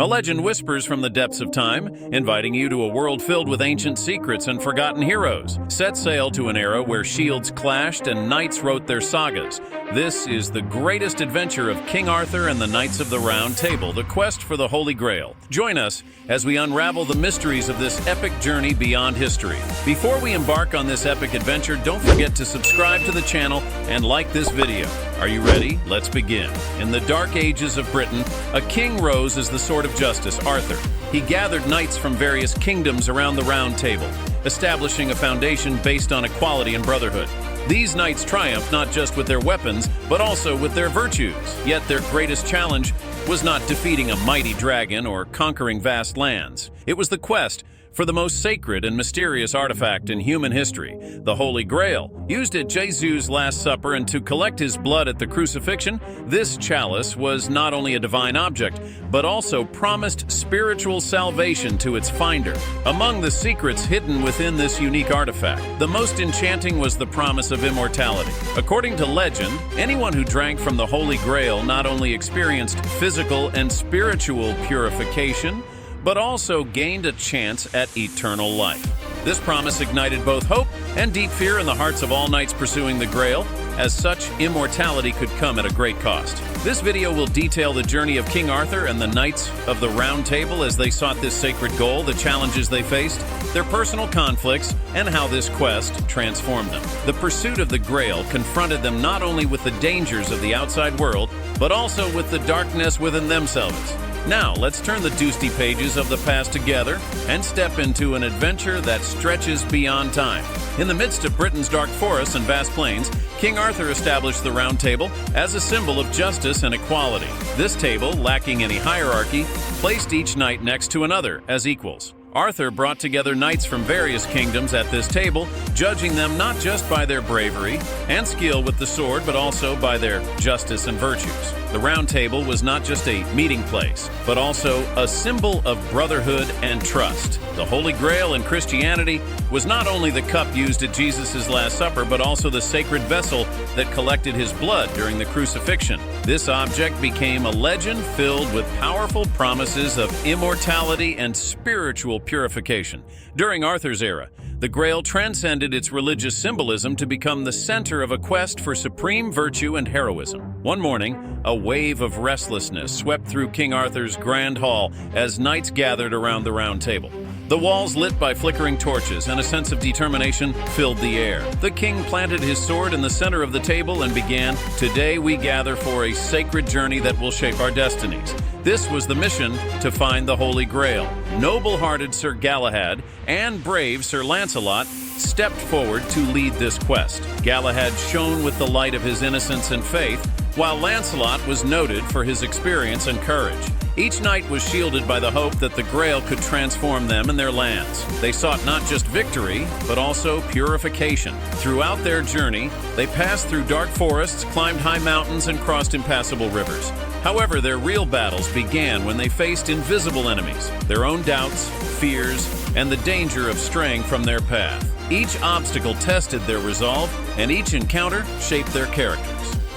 A legend whispers from the depths of time, inviting you to a world filled with ancient secrets and forgotten heroes. Set sail to an era where shields clashed and knights wrote their sagas. This is the greatest adventure of King Arthur and the Knights of the Round Table, the quest for the Holy Grail. Join us as we unravel the mysteries of this epic journey beyond history. Before we embark on this epic adventure, don't forget to subscribe to the channel and like this video. Are you ready? Let's begin. In the dark ages of Britain, a king rose as the sword of justice, Arthur. He gathered knights from various kingdoms around the Round Table, establishing a foundation based on equality and brotherhood. These knights triumphed not just with their weapons, but also with their virtues. Yet their greatest challenge was not defeating a mighty dragon or conquering vast lands. It was the quest for the most sacred and mysterious artifact in human history, the Holy Grail. Used at Jesus' Last Supper and to collect his blood at the crucifixion, this chalice was not only a divine object, but also promised spiritual salvation to its finder. Among the secrets hidden within this unique artifact, the most enchanting was the promise of immortality. According to legend, anyone who drank from the Holy Grail not only experienced physical and spiritual purification, but also gained a chance at eternal life. This promise ignited both hope and deep fear in the hearts of all knights pursuing the Grail. As such, immortality could come at a great cost. This video will detail the journey of King Arthur and the Knights of the Round Table as they sought this sacred goal, the challenges they faced, their personal conflicts, and how this quest transformed them. The pursuit of the Grail confronted them not only with the dangers of the outside world, but also with the darkness within themselves. Now, let's turn the dusty pages of the past together and step into an adventure that stretches beyond time. In the midst of Britain's dark forests and vast plains, King Arthur established the Round Table as a symbol of justice and equality. This table, lacking any hierarchy, placed each knight next to another as equals. Arthur brought together knights from various kingdoms at this table, judging them not just by their bravery and skill with the sword, but also by their justice and virtues. The Round Table was not just a meeting place, but also a symbol of brotherhood and trust. The Holy Grail in Christianity was not only the cup used at Jesus' Last Supper, but also the sacred vessel that collected his blood during the crucifixion. This object became a legend filled with powerful promises of immortality and spiritual purification. During Arthur's era, the Grail transcended its religious symbolism to become the center of a quest for supreme virtue and heroism. One morning, a wave of restlessness swept through King Arthur's grand hall as knights gathered around the Round Table. The walls lit by flickering torches and a sense of determination filled the air. The king planted his sword in the center of the table and began, "Today we gather for a sacred journey that will shape our destinies." This was the mission to find the Holy Grail. Noble-hearted Sir Galahad and brave Sir Lancelot stepped forward to lead this quest. Galahad shone with the light of his innocence and faith, while Lancelot was noted for his experience and courage. Each knight was shielded by the hope that the Grail could transform them and their lands. They sought not just victory, but also purification. Throughout their journey, they passed through dark forests, climbed high mountains, and crossed impassable rivers. However, their real battles began when they faced invisible enemies, their own doubts, fears, and the danger of straying from their path. Each obstacle tested their resolve, and each encounter shaped their characters.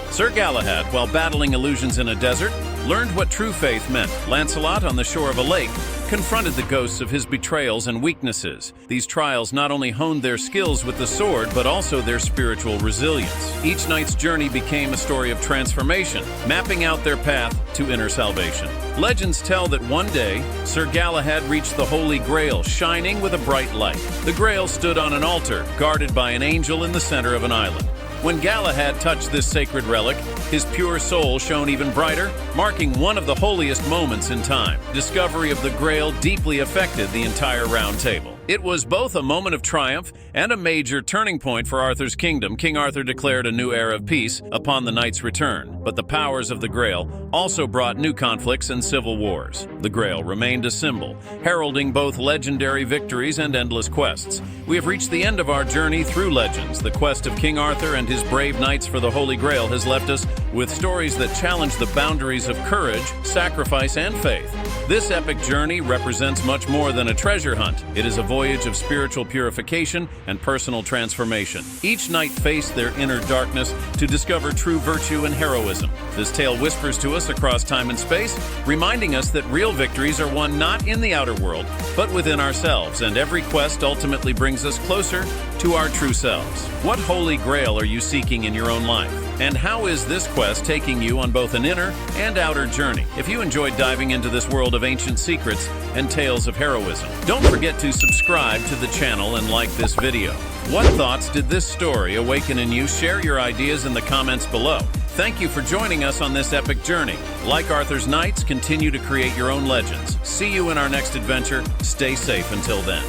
Sir Galahad, while battling illusions in a desert, learned what true faith meant. Lancelot, on the shore of a lake, confronted the ghosts of his betrayals and weaknesses. These trials not only honed their skills with the sword, but also their spiritual resilience. Each knight's journey became a story of transformation, mapping out their path to inner salvation. Legends tell that one day, Sir Galahad reached the Holy Grail, shining with a bright light. The Grail stood on an altar, guarded by an angel in the center of an island. When Galahad touched this sacred relic, his pure soul shone even brighter, marking one of the holiest moments in time. Discovery of the Grail deeply affected the entire Round Table. It was both a moment of triumph and a major turning point for Arthur's kingdom. King Arthur declared a new era of peace upon the knights' return, but the powers of the Grail also brought new conflicts and civil wars. The Grail remained a symbol, heralding both legendary victories and endless quests. We have reached the end of our journey through legends. The quest of King Arthur and his brave knights for the Holy Grail has left us with stories that challenge the boundaries of courage, sacrifice, and faith. This epic journey represents much more than a treasure hunt. It is a voyage of spiritual purification and personal transformation. Each knight faced their inner darkness to discover true virtue and heroism. This tale whispers to us across time and space, reminding us that real victories are won not in the outer world, but within ourselves, and every quest ultimately brings us closer to our true selves. What Holy Grail are you seeking in your own life? And how is this quest taking you on both an inner and outer journey? If you enjoyed diving into this world of ancient secrets and tales of heroism, don't forget to subscribe to the channel and like this video. What thoughts did this story awaken in you? Share your ideas in the comments below. Thank you for joining us on this epic journey. Like Arthur's Knights, continue to create your own legends. See you in our next adventure. Stay safe until then.